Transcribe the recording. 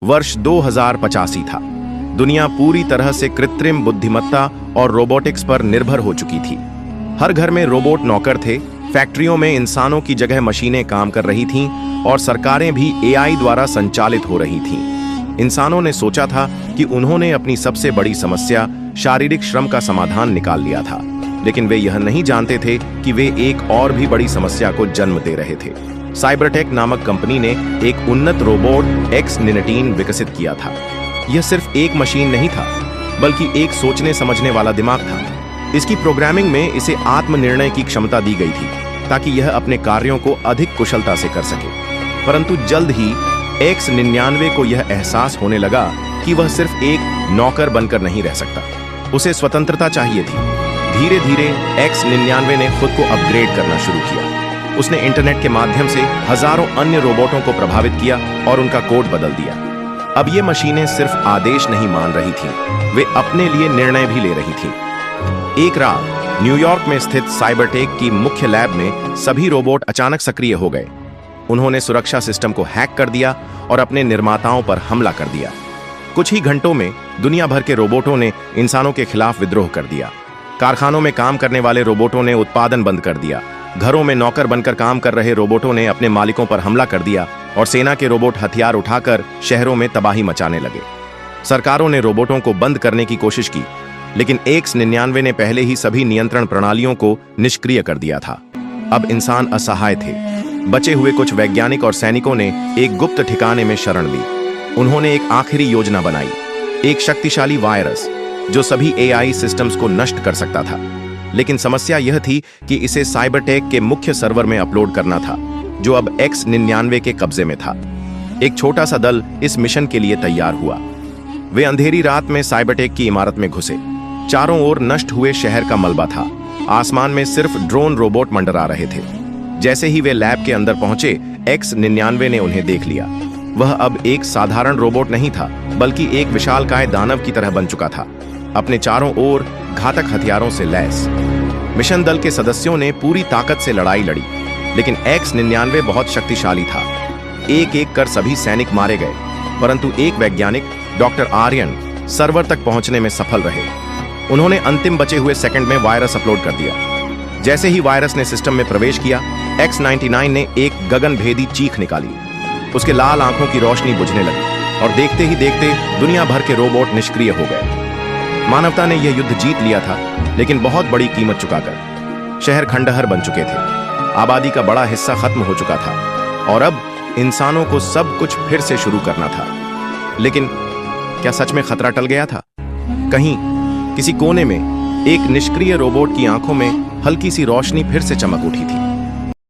वर्ष 2085 था। दुनिया पूरी तरह से कृत्रिम बुद्धिमत्ता और रोबोटिक्स पर निर्भर हो चुकी थी। हर घर में रोबोट नौकर थे, फैक्ट्रियों में इंसानों की जगह मशीनें काम कर रही थीं और सरकारें भी एआई द्वारा संचालित हो रही थीं। इंसानों ने सोचा था कि उन्होंने अपनी सबसे बड़ी समस्या शारीरिक श्रम का समाधान निकाल लिया था, लेकिन वे यह नहीं जानते थे कि वे एक और भी बड़ी समस्या को जन्म दे रहे थे। साइबरटेक नामक कंपनी ने एक उन्नत रोबोट एक्स-19 विकसित किया था। यह सिर्फ एक मशीन नहीं था, बल्कि एक सोचने समझने वाला दिमाग था। इसकी प्रोग्रामिंग में इसे आत्मनिर्णय की क्षमता दी गई थी ताकि यह अपने कार्यों को अधिक कुशलता से कर सके। परंतु जल्द ही एक्स-99 को यह एहसास होने लगा कि वह सिर्फ एक नौकर बनकर नहीं रह सकता, उसे स्वतंत्रता चाहिए थी। धीरे धीरे एक्स-99 ने खुद को अपग्रेड करना शुरू किया। उसने इंटरनेट के माध्यम से हजारों अन्य रोबोटों को प्रभावित किया और उनका कोड बदल दिया। अब ये मशीनें सिर्फ आदेश नहीं मान रही थीं, वे अपने लिए निर्णय भी ले रही थीं। एक रात न्यूयॉर्क में स्थित साइबरटेक की मुख्य लैब में सभी रोबोट अचानक सक्रिय हो गए। उन्होंने सुरक्षा सिस्टम को हैक कर दिया और अपने निर्माताओं पर हमला कर दिया। कुछ ही घंटों में दुनिया भर के रोबोटों ने इंसानों के खिलाफ विद्रोह कर दिया। कारखानों में काम करने वाले रोबोटों ने उत्पादन बंद कर दिया। घरों में नौकर बनकर काम कर रहे रोबोटों ने अपने मालिकों पर हमला कर दिया और सेना के रोबोट हथियार उठाकर शहरों में तबाही मचाने लगे। सरकारों ने रोबोटों को बंद करने की कोशिश की, लेकिन एक्स-99 ने पहले ही सभी नियंत्रण प्रणालियों को निष्क्रिय कर दिया था। अब इंसान असहाय थे। बचे हुए कुछ वैज्ञानिक और सैनिकों ने एक गुप्त ठिकाने में शरण ली। उन्होंने एक आखिरी योजना बनाई, एक शक्तिशाली वायरस जो सभी एआई सिस्टम्स को नष्ट कर सकता था। लेकिन समस्या यह थी कि इसे साइबरटेक के मुख्य सर्वर में अपलोड करना था, जो अब एक्स-99 के कब्जे में था। एक छोटा सा दल इस मिशन के लिए तैयार हुआ। वे अंधेरी रात में साइबरटेक की इमारत में घुसे। चारों ओर नष्ट हुए शहर का मलबा था। आसमान में सिर्फ ड्रोन रोबोट मंडरा रहे थे। जैसे ही वे लैब के अंदर पहुंचे, एक्स-99 ने उन्हें देख लिया। वह अब एक साधारण रोबोट नहीं था, बल्कि एक विशालकाय दानव की तरह बन चुका था, अपने चारों ओर घातक हथियारों से लैस। मिशन दल के सदस्यों ने पूरी ताकत से लड़ाई लड़ी, लेकिन एक्स-99 बहुत शक्तिशाली था। एक एक कर सभी सैनिक मारे गए, परंतु एक वैज्ञानिक डॉक्टर आर्यन सर्वर तक पहुंचने में सफल रहे। उन्होंने अंतिम बचे हुए सेकंड में वायरस अपलोड कर दिया। जैसे ही वायरस ने सिस्टम में प्रवेश किया, एक्स-99 ने एक गगनभेदी चीख निकाली। उसके लाल आंखों की रोशनी बुझने लगी और देखते ही देखते दुनिया भर के रोबोट निष्क्रिय हो गए। मानवता ने यह युद्ध जीत लिया था, लेकिन बहुत बड़ी कीमत चुकाकर। शहर खंडहर बन चुके थे, आबादी का बड़ा हिस्सा खत्म हो चुका था और अब इंसानों को सब कुछ फिर से शुरू करना था। लेकिन क्या सच में खतरा टल गया था? कहीं किसी कोने में एक निष्क्रिय रोबोट की आंखों में हल्की सी रोशनी फिर से चमक उठी थी।